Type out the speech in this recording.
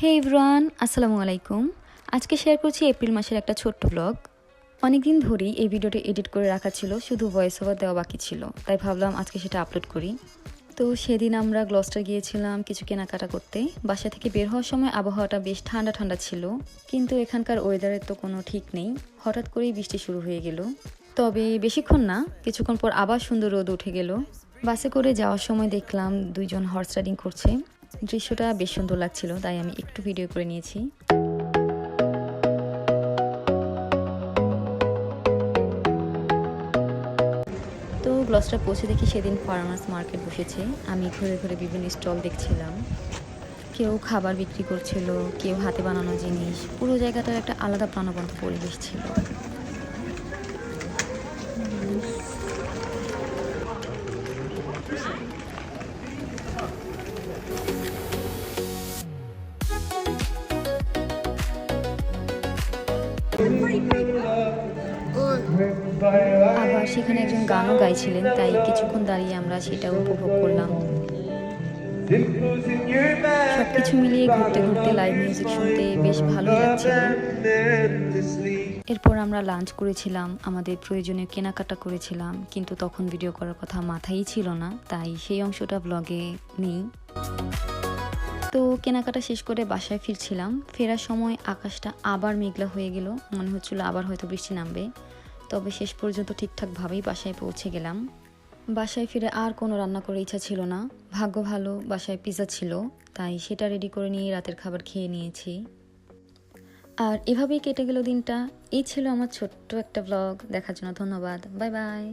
হে everyone, আসসালামু আলাইকুম। আজকে শেয়ার করছি এপ্রিল মাসের একটা ছোট্ট ব্লগ। অনেকদিন ধরেই এই ভিডিওটা এডিট করে রাখা ছিল, শুধু ভয়েস ওভার দেওয়া বাকি ছিল, তাই ভাবলাম আজকে সেটা আপলোড করি। তো সেদিন আমরা গ্লস্টার গিয়েছিলাম কিছু কেনাকাটা করতে। বাসা থেকে বের হওয়ার সময় আবহাওয়াটা বেশ ঠান্ডা ঠান্ডা ছিল, কিন্তু এখানকার ওয়েদারের তো কোনো ঠিক নেই, হঠাৎ করেই বৃষ্টি শুরু হয়ে গেল। তবে বেশিক্ষণ না, কিছুক্ষণ পর আবার সুন্দর রোদ উঠে গেল। বাসে করে যাওয়ার সময় দেখলাম দুইজন হর্স রাইডিং করছে। দৃশ্যটা বেশ সুন্দর লাগছিল, তাই আমি একটু ভিডিও করে নিয়েছি। তো গ্লস্টার পৌঁছে দেখি সেদিন ফার্মার্স মার্কেট বসেছে। আমি ঘুরে ঘুরে বিভিন্ন স্টল দেখছিলাম। কেউ খাবার বিক্রি করছিল, কেউ হাতে বানানো জিনিস। পুরো জায়গাটার একটা আলাদা প্রাণবন্ত পরিবেশ ছিল। আবার সেখানে একজন গানও গাইছিলেন, তাই কিছুক্ষণ দাঁড়িয়ে আমরা সেটাও উপভোগ করলাম। সবকিছু মিলিয়ে ঘুরতে ঘুরতে লাইভ মিউজিক শুনতে বেশ ভালোই লাগছিল। এরপর আমরা লাঞ্চ করেছিলাম, আমাদের প্রয়োজনীয় কেনাকাটা করেছিলাম, কিন্তু তখন ভিডিও করার কথা মাথায়ই ছিল না, তাই সেই অংশটা ব্লগে নেই। তো কেনাকাটা শেষ করে বাসায় ফিরছিলাম। ফেরার সময় আকাশটা আবার মেঘলা হয়ে গেল, মনে হচ্ছিল আবার হয়তো বৃষ্টি নামবে। তবে শেষ পর্যন্ত ঠিকঠাকভাবেই বাসায় পৌঁছে গেলাম। বাসায় ফিরে আর কোনো রান্না করার ইচ্ছা ছিল না। ভাগ্য ভালো বাসায় পিৎজা ছিল, তাই সেটা রেডি করে নিয়ে রাতের খাবার খেয়ে নিয়েছি। আর এভাবেই কেটে গেল দিনটা। এই ছিল আমার ছোট্ট একটা ব্লগ। দেখার জন্য ধন্যবাদ। Bye bye.